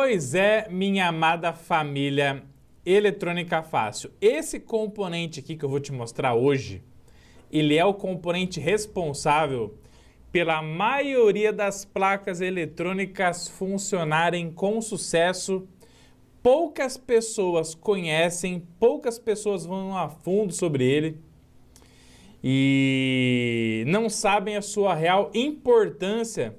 Pois é, minha amada família Eletrônica Fácil. Esse componente aqui que eu vou te mostrar hoje, ele é o componente responsável pela maioria das placas eletrônicas funcionarem com sucesso. Poucas pessoas conhecem, poucas pessoas vão a fundo sobre ele e não sabem a sua real importância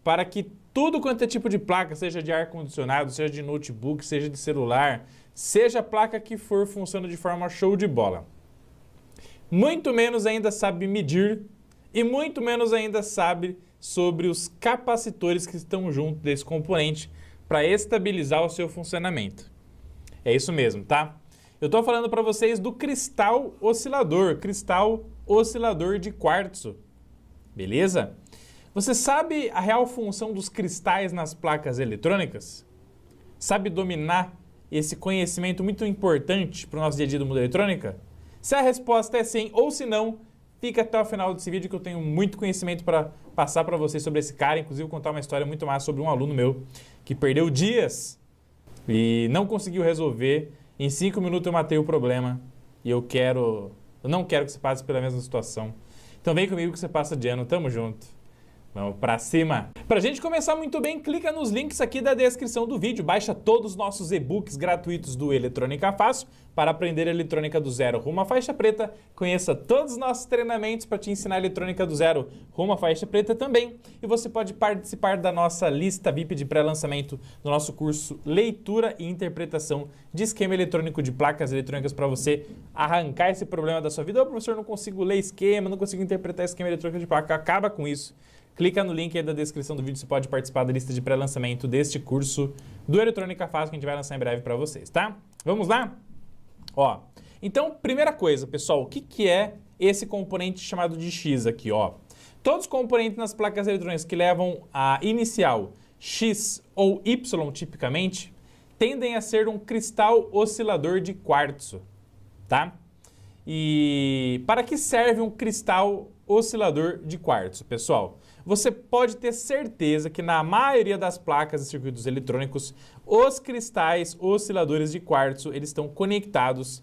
para que tudo quanto é tipo de placa, seja de ar-condicionado, seja de notebook, seja de celular, seja a placa que for, funciona de forma show de bola. Muito menos ainda sabe medir e muito menos ainda sabe sobre os capacitores que estão junto desse componente para estabilizar o seu funcionamento. É isso mesmo, tá? Eu estou falando para vocês do cristal oscilador de quartzo, beleza? Você sabe a real função dos cristais nas placas eletrônicas? Sabe dominar esse conhecimento muito importante para o nosso dia a dia do mundo eletrônica? Se a resposta é sim ou se não, fica até o final desse vídeo que eu tenho muito conhecimento para passar para vocês sobre esse cara, inclusive contar uma história muito massa sobre um aluno meu que perdeu dias e não conseguiu resolver. Em 5 minutos eu matei o problema e eu não quero que você passe pela mesma situação. Então vem comigo que você passa de ano, tamo junto. Vamos pra cima! Pra gente começar muito bem, clica nos links aqui da descrição do vídeo, baixa todos os nossos e-books gratuitos do Eletrônica Fácil para aprender eletrônica do zero rumo à faixa preta, conheça todos os nossos treinamentos para te ensinar eletrônica do zero rumo à faixa preta também, e você pode participar da nossa lista VIP de pré-lançamento do nosso curso Leitura e Interpretação de Esquema Eletrônico de Placas Eletrônicas para você arrancar esse problema da sua vida. Ô, professor, não consigo ler esquema, não consigo interpretar esquema eletrônico de placa, acaba com isso. Clica no link aí da descrição do vídeo, você pode participar da lista de pré-lançamento deste curso do Eletrônica Fácil que a gente vai lançar em breve para vocês, tá? Vamos lá? Ó, então, primeira coisa, pessoal, o que é esse componente chamado de X aqui, ó? Todos os componentes nas placas eletrônicas que levam a inicial X ou Y, tipicamente, tendem a ser um cristal oscilador de quartzo, tá? E para que serve um cristal oscilador de quartzo, pessoal? Você pode ter certeza que na maioria das placas e circuitos eletrônicos, os cristais osciladores de quartzo, eles estão conectados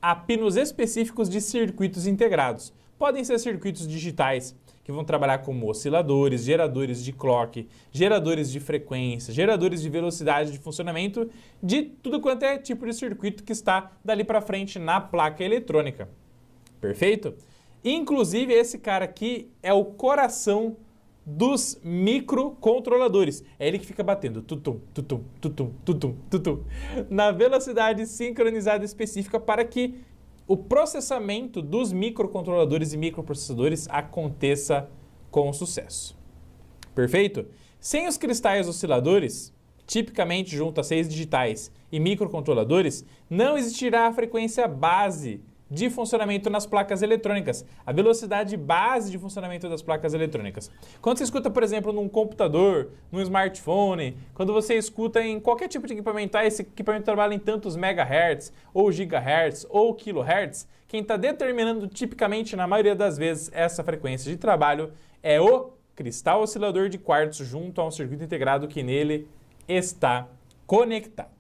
a pinos específicos de circuitos integrados. Podem ser circuitos digitais, que vão trabalhar como osciladores, geradores de clock, geradores de frequência, geradores de velocidade de funcionamento, de tudo quanto é tipo de circuito que está dali para frente na placa eletrônica. Perfeito? Inclusive, esse cara aqui é o coração dos microcontroladores. É ele que fica batendo tutum, tutum, tutum, tutum, tutum, na velocidade sincronizada específica para que o processamento dos microcontroladores e microprocessadores aconteça com sucesso. Perfeito? Sem os cristais osciladores, tipicamente junto a 6 digitais e microcontroladores, não existirá a frequência base de funcionamento nas placas eletrônicas, a velocidade base de funcionamento das placas eletrônicas. Quando você escuta, por exemplo, num computador, num smartphone, quando você escuta em qualquer tipo de equipamento, esse equipamento trabalha em tantos megahertz, ou gigahertz, ou kilohertz, quem está determinando tipicamente, na maioria das vezes, essa frequência de trabalho é o cristal oscilador de quartzo junto a um circuito integrado que nele está conectado,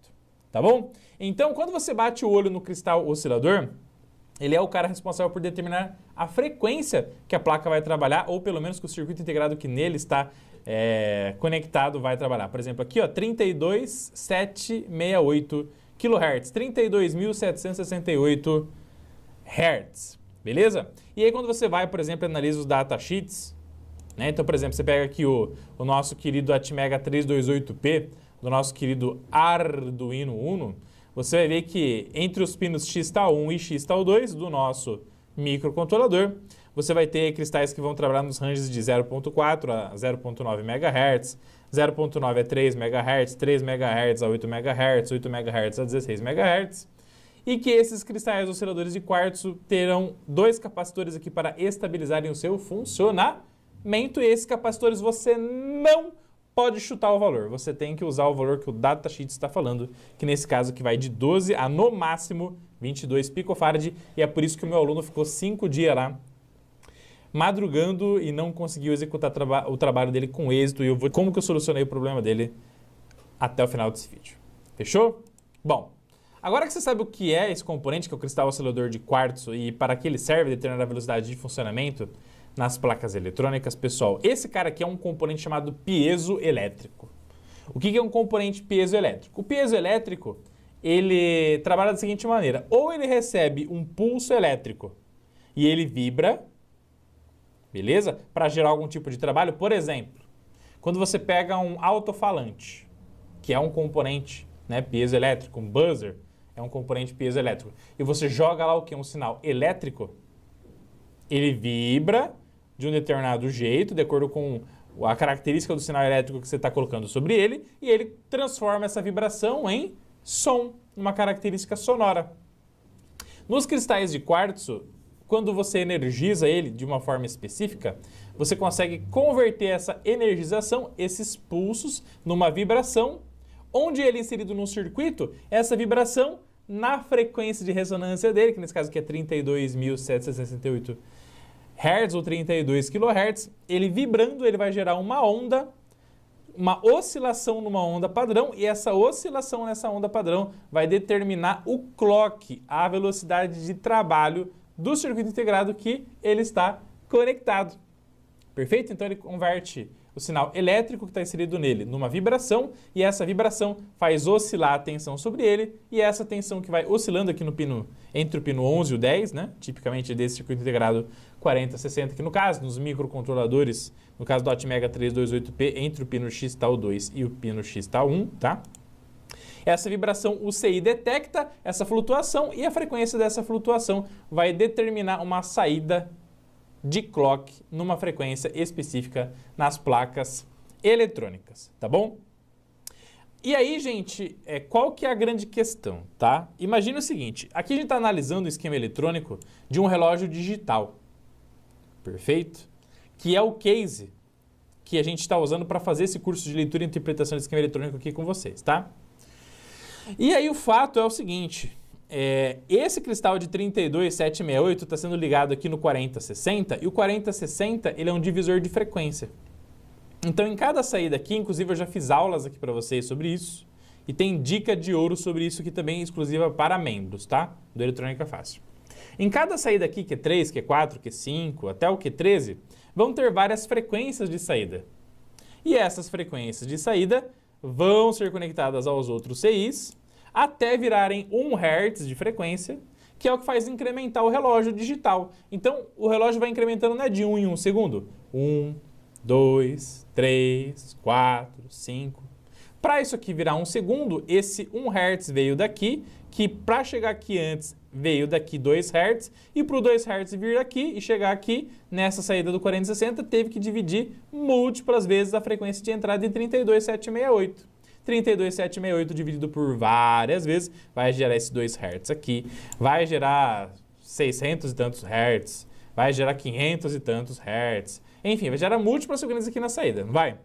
tá bom? Então, quando você bate o olho no cristal oscilador, ele é o cara responsável por determinar a frequência que a placa vai trabalhar, ou pelo menos que o circuito integrado que nele está conectado vai trabalhar. Por exemplo, aqui, ó, 32.768 kHz, 32.768 Hz, beleza? E aí quando você vai, por exemplo, analisa os datasheets, né? Então, por exemplo, você pega aqui o nosso querido Atmega 328P, do nosso querido Arduino Uno, você vai ver que entre os pinos X-Tal1 e X-Tal2 do nosso microcontrolador, você vai ter cristais que vão trabalhar nos ranges de 0.4 a 0.9 MHz, 0.9 a 3 MHz, 3 MHz a 8 MHz, 8 MHz a 16 MHz, e que esses cristais osciladores de quartzo terão 2 capacitores aqui para estabilizarem o seu funcionamento, e esses capacitores você não pode chutar o valor, você tem que usar o valor que o datasheet está falando, que nesse caso aqui vai de 12 a no máximo 22 picofarad, e é por isso que o meu aluno ficou 5 dias lá madrugando e não conseguiu executar o trabalho dele com êxito, e como que eu solucionei o problema dele até o final desse vídeo. Fechou? Bom, agora que você sabe o que é esse componente, que é o cristal oscilador de quartzo, e para que ele serve, determinar a velocidade de funcionamento nas placas eletrônicas, pessoal, esse cara aqui é um componente chamado piezoelétrico. O que é um componente piezoelétrico? O piezoelétrico, ele trabalha da seguinte maneira: ou ele recebe um pulso elétrico e ele vibra, beleza? Para gerar algum tipo de trabalho. Por exemplo, quando você pega um alto-falante, que é um componente, né, piezoelétrico, um buzzer, é um componente piezoelétrico, e você joga lá o que? Um sinal elétrico, ele vibra de um determinado jeito, de acordo com a característica do sinal elétrico que você está colocando sobre ele, e ele transforma essa vibração em som, uma característica sonora. Nos cristais de quartzo, quando você energiza ele de uma forma específica, você consegue converter essa energização, esses pulsos, numa vibração, onde ele é inserido num circuito, essa vibração na frequência de ressonância dele, que nesse caso aqui é 32.768 Hz ou 32 kHz, ele vibrando, ele vai gerar uma onda, uma oscilação numa onda padrão, e essa oscilação nessa onda padrão vai determinar o clock, a velocidade de trabalho do circuito integrado que ele está conectado. Perfeito? Então ele converte o sinal elétrico que está inserido nele numa vibração, e essa vibração faz oscilar a tensão sobre ele, e essa tensão que vai oscilando aqui no pino, entre o pino 11 e o 10, né? Tipicamente desse circuito integrado 4060, que no caso, nos microcontroladores, no caso do Atmega 328P, entre o pino X tal 2 e o pino X tal 1, tá? Essa vibração o CI detecta essa flutuação, e a frequência dessa flutuação vai determinar uma saída de clock numa frequência específica nas placas eletrônicas, tá bom? E aí, gente, qual que é a grande questão, tá? Imagina o seguinte, aqui a gente está analisando o esquema eletrônico de um relógio digital, perfeito? Que é o case que a gente está usando para fazer esse curso de leitura e interpretação de esquema eletrônico aqui com vocês, tá? E aí o fato é o seguinte, esse cristal de 32768 está sendo ligado aqui no 4060, e o 4060 ele é um divisor de frequência. Então em cada saída aqui, inclusive eu já fiz aulas aqui para vocês sobre isso, e tem dica de ouro sobre isso aqui também exclusiva para membros, tá? Do Eletrônica Fácil. Em cada saída aqui, Q3, Q4, Q5, até o Q13, vão ter várias frequências de saída. E essas frequências de saída vão ser conectadas aos outros CIs, até virarem 1 Hz de frequência, que é o que faz incrementar o relógio digital. Então, o relógio vai incrementando, não é de 1 em 1 segundo. 1, 2, 3, 4, 5. Para isso aqui virar 1 segundo, esse 1 Hz veio daqui, que para chegar aqui antes veio daqui 2 Hz, e para o 2 Hz vir aqui e chegar aqui, nessa saída do 4060, teve que dividir múltiplas vezes a frequência de entrada em 32768. 32768 dividido por várias vezes vai gerar esse 2 Hz aqui, vai gerar 600 e tantos Hz, vai gerar 500 e tantos Hz, enfim, vai gerar múltiplas frequências aqui na saída, não vai?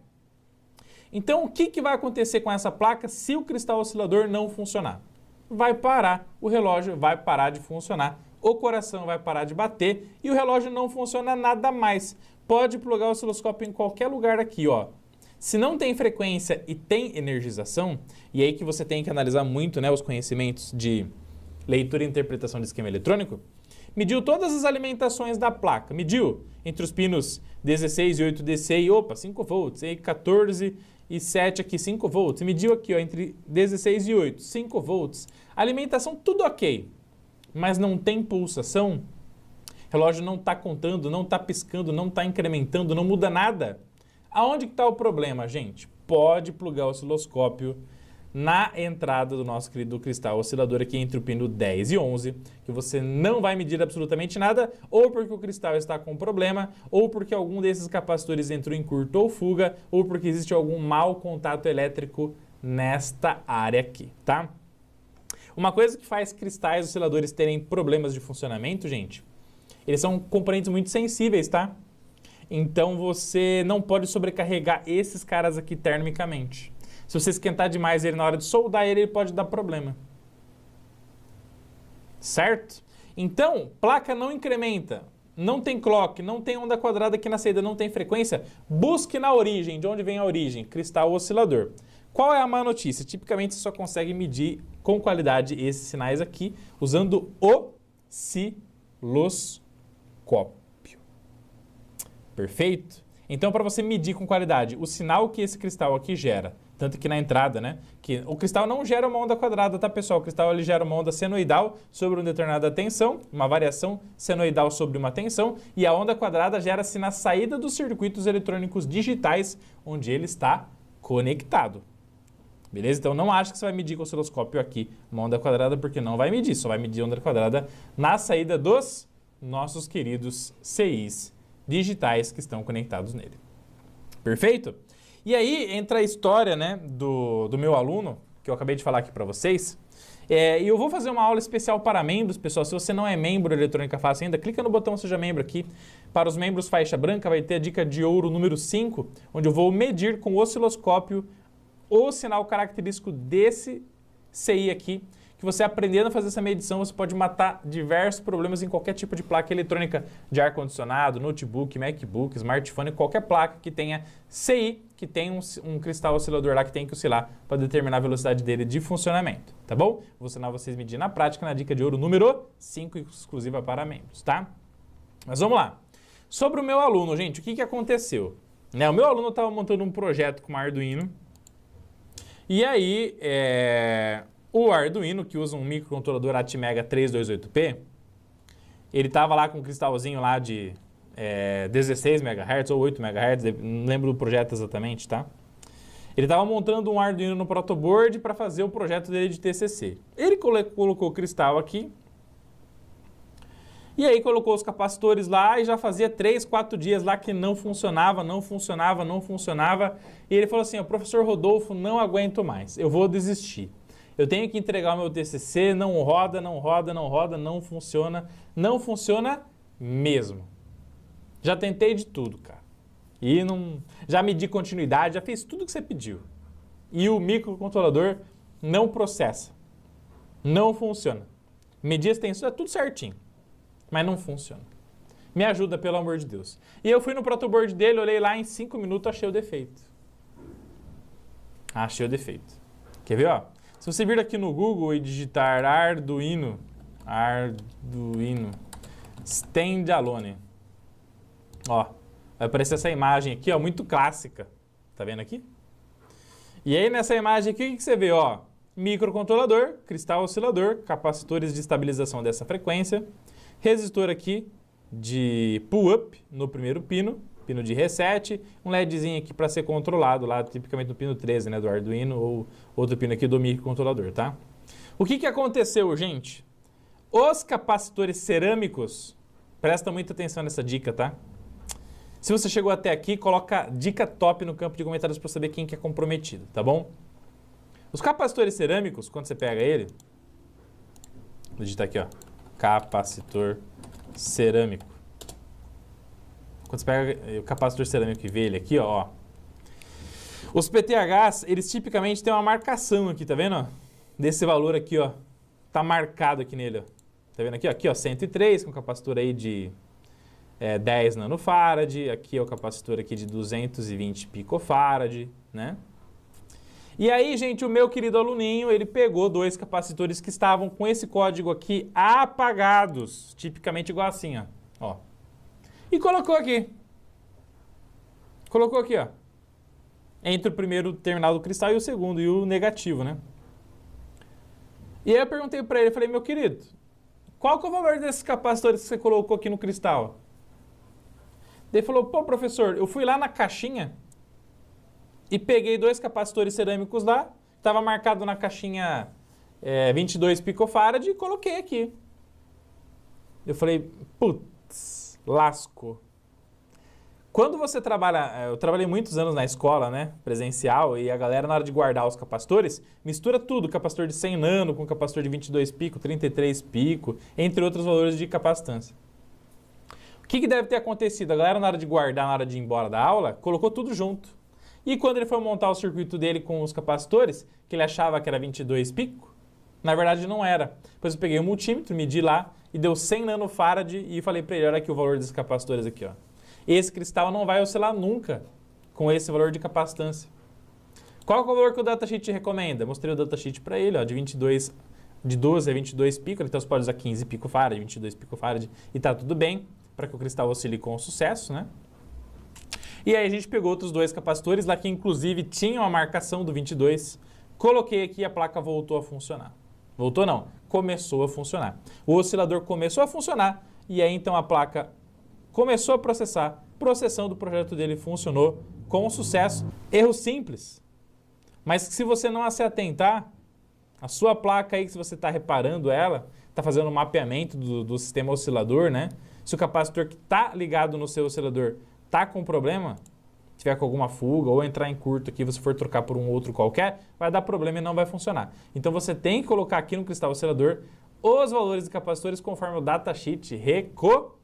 Então, o que vai acontecer com essa placa se o cristal oscilador não funcionar? Vai parar, o relógio vai parar de funcionar, o coração vai parar de bater e o relógio não funciona nada mais. Pode plugar o osciloscópio em qualquer lugar aqui, ó. Se não tem frequência e tem energização, e aí que você tem que analisar muito, né, os conhecimentos de leitura e interpretação de esquema eletrônico, mediu todas as alimentações da placa, mediu entre os pinos 16 e 8 DC e, opa, 5 volts, e 14 e 7 aqui, 5 volts, mediu aqui, ó, entre 16 e 8, 5 volts, alimentação tudo ok, mas não tem pulsação, o relógio não está contando, não está piscando, não está incrementando, não muda nada. Aonde que está o problema, gente? Pode plugar o osciloscópio na entrada do nosso querido cristal oscilador aqui entre o pino 10 e 11, que você não vai medir absolutamente nada, ou porque o cristal está com problema, ou porque algum desses capacitores entrou em curto ou fuga, ou porque existe algum mau contato elétrico nesta área aqui, tá? Uma coisa que faz cristais osciladores terem problemas de funcionamento, gente, eles são componentes muito sensíveis, tá? Então você não pode sobrecarregar esses caras aqui termicamente. Se você esquentar demais ele na hora de soldar ele pode dar problema. Certo? Então, placa não incrementa, não tem clock, não tem onda quadrada aqui na saída, não tem frequência, busque na origem. De onde vem a origem? Cristal oscilador. Qual é a má notícia? Tipicamente você só consegue medir com qualidade esses sinais aqui usando o osciloscópio. Perfeito? Então, para você medir com qualidade o sinal que esse cristal aqui gera, tanto que na entrada, né? Que o cristal não gera uma onda quadrada, tá, pessoal? O cristal ele gera uma onda senoidal sobre uma determinada tensão, uma variação senoidal sobre uma tensão, e a onda quadrada gera-se na saída dos circuitos eletrônicos digitais, onde ele está conectado. Beleza? Então não acha que você vai medir com o osciloscópio aqui uma onda quadrada, porque não vai medir, só vai medir onda quadrada na saída dos nossos queridos CIs digitais que estão conectados nele. Perfeito? E aí entra a história, né, do meu aluno, que eu acabei de falar aqui para vocês. E eu vou fazer uma aula especial para membros, pessoal. Se você não é membro da Eletrônica Fácil ainda, clica no botão Seja Membro aqui. Para os membros faixa branca vai ter a dica de ouro número 5, onde eu vou medir com o osciloscópio o sinal característico desse CI aqui, que você aprendendo a fazer essa medição, você pode matar diversos problemas em qualquer tipo de placa eletrônica de ar-condicionado, notebook, MacBook, smartphone, qualquer placa que tenha CI, que tem um cristal oscilador lá que tem que oscilar para determinar a velocidade dele de funcionamento, tá bom? Vou ensinar vocês a medir na prática na dica de ouro número 5, exclusiva para membros, tá? Mas vamos lá. Sobre o meu aluno, gente, o que aconteceu? O meu aluno estava montando um projeto com uma Arduino. E aí, o Arduino, que usa um microcontrolador Atmega 328P, ele estava lá com um cristalzinho lá de 16 MHz ou 8 MHz, não lembro do projeto exatamente, tá? Ele estava montando um Arduino no protoboard para fazer o projeto dele de TCC. Ele colocou o cristal aqui, e aí colocou os capacitores lá e já fazia 3, 4 dias lá que não funcionava. E ele falou assim, professor Rodolfo, não aguento mais, eu vou desistir. Eu tenho que entregar o meu TCC, não roda, não funciona mesmo. Já tentei de tudo, cara. E já medi continuidade, já fiz tudo que você pediu. E o microcontrolador não processa, não funciona. Medi as tensões, é tudo certinho. Mas não funciona. Me ajuda, pelo amor de Deus. E eu fui no protoboard dele, olhei lá, em 5 minutos achei o defeito. Achei o defeito. Quer ver, ó? Se você vir aqui no Google e digitar Arduino Standalone, ó, vai aparecer essa imagem aqui, ó, muito clássica. Tá vendo aqui? E aí nessa imagem aqui, o que você vê, ó? Microcontrolador, cristal oscilador, capacitores de estabilização dessa frequência, resistor aqui de pull-up no primeiro pino de reset, um LEDzinho aqui para ser controlado lá, tipicamente no pino 13, né, do Arduino, ou outro pino aqui do microcontrolador, tá? O que aconteceu, gente? Os capacitores cerâmicos, presta muita atenção nessa dica, tá? Se você chegou até aqui, coloca dica top no campo de comentários para saber quem que é comprometido, tá bom? Os capacitores cerâmicos, quando você pega ele, vou digitar aqui, ó, capacitor cerâmico. Quando você pega o capacitor cerâmico e vê ele aqui, ó, os PTHs, eles tipicamente têm uma marcação aqui, tá vendo? Ó? Desse valor aqui, ó, tá marcado aqui nele, ó. Tá vendo aqui? Aqui, ó, 103, com capacitor aí de 10 nanofarad, aqui é o capacitor aqui de 220 picofarad, né? E aí, gente, o meu querido aluninho, ele pegou 2 capacitores que estavam com esse código aqui apagados, tipicamente igual assim, ó. E colocou aqui. Colocou aqui, ó. Entre o primeiro terminal do cristal e o segundo, e o negativo, né? E aí eu perguntei para ele, falei, meu querido, qual que é o valor desses capacitores que você colocou aqui no cristal? Ele falou, pô, professor, eu fui lá na caixinha e peguei 2 capacitores cerâmicos lá, estava marcado na caixinha 22 picofarad e coloquei aqui. Eu falei, putz, lasco. Quando você trabalha, eu trabalhei muitos anos na escola, né, presencial, e a galera na hora de guardar os capacitores, mistura tudo, capacitor de 100 nano com capacitor de 22 pico, 33 pico, entre outros valores de capacitância. O que deve ter acontecido? A galera na hora de guardar, na hora de ir embora da aula, colocou tudo junto. E quando ele foi montar o circuito dele com os capacitores, que ele achava que era 22 pico, na verdade não era. Depois eu peguei o multímetro, medi lá e deu 100 nanofarad e falei para ele, olha aqui o valor desses capacitores aqui, ó. Esse cristal não vai oscilar nunca com esse valor de capacitância. Qual é o valor que o datasheet recomenda? Mostrei o datasheet para ele, ó, de 12 a 22 pico, então você pode usar 15 picofarad, 22 picofarad e tá tudo bem, para que o cristal oscile com sucesso, né? E aí a gente pegou outros dois capacitores lá que inclusive tinham a marcação do 22, coloquei aqui e a placa voltou a funcionar. Voltou não, começou a funcionar. O oscilador começou a funcionar e aí então a placa começou a processar, processando o projeto dele funcionou com sucesso. Erro simples, mas se você não se atentar, a sua placa aí, se você está reparando ela, está fazendo um mapeamento do sistema oscilador, né? Se o capacitor que está ligado no seu oscilador está com problema, tiver com alguma fuga ou entrar em curto aqui, você for trocar por um outro qualquer, vai dar problema e não vai funcionar. Então você tem que colocar aqui no cristal oscilador os valores de capacitores conforme o datasheet recomenda.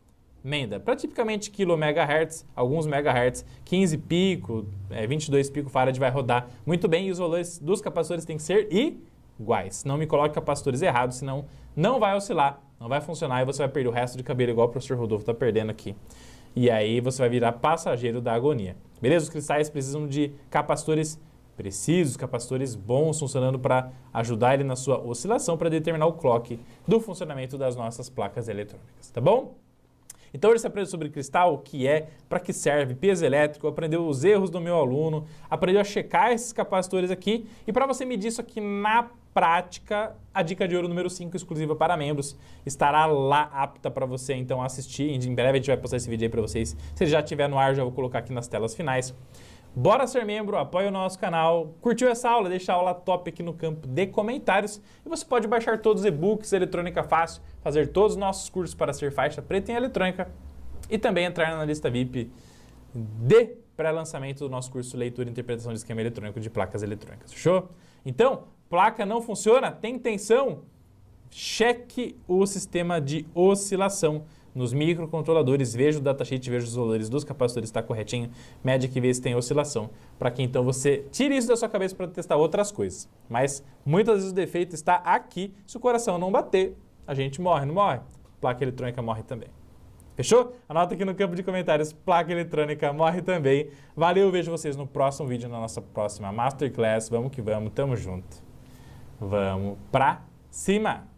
Para tipicamente kHz, alguns megahertz, 15 pico, 22 pico farad vai rodar muito bem e os valores dos capacitores têm que ser iguais. Não me coloque capacitores errados, senão não vai oscilar, não vai funcionar e você vai perder o resto de cabelo igual o professor Rodolfo está perdendo aqui. E aí você vai virar passageiro da agonia. Beleza? Os cristais precisam de capacitores precisos, capacitores bons funcionando para ajudar ele na sua oscilação para determinar o clock do funcionamento das nossas placas eletrônicas, tá bom? Então hoje você aprendeu sobre cristal, o que é, para que serve, peso elétrico, aprendeu os erros do meu aluno, aprendeu a checar esses capacitores aqui e para você medir isso aqui na prática, a dica de ouro número 5, exclusiva para membros, estará lá apta para você então assistir. Em breve a gente vai postar esse vídeo aí para vocês. Se ele já estiver no ar, já vou colocar aqui nas telas finais. Bora ser membro, apoia o nosso canal. Curtiu essa aula? Deixa a aula top aqui no campo de comentários. E você pode baixar todos os e-books, eletrônica fácil, fazer todos os nossos cursos para ser faixa preta em eletrônica e também entrar na lista VIP de pré-lançamento do nosso curso Leitura e Interpretação de Esquema Eletrônico de Placas Eletrônicas. Fechou? Então, placa não funciona? Tem tensão? Cheque o sistema de oscilação nos microcontroladores, veja o datasheet, veja os valores dos capacitores, está corretinho, mede aqui, vê se tem oscilação, para que então você tire isso da sua cabeça para testar outras coisas. Mas muitas vezes o defeito está aqui, se o coração não bater, a gente morre, não morre? Placa eletrônica morre também. Fechou? Anota aqui no campo de comentários, placa eletrônica morre também. Valeu, vejo vocês no próximo vídeo, na nossa próxima Masterclass. Vamos que vamos, tamo junto. Vamos pra cima!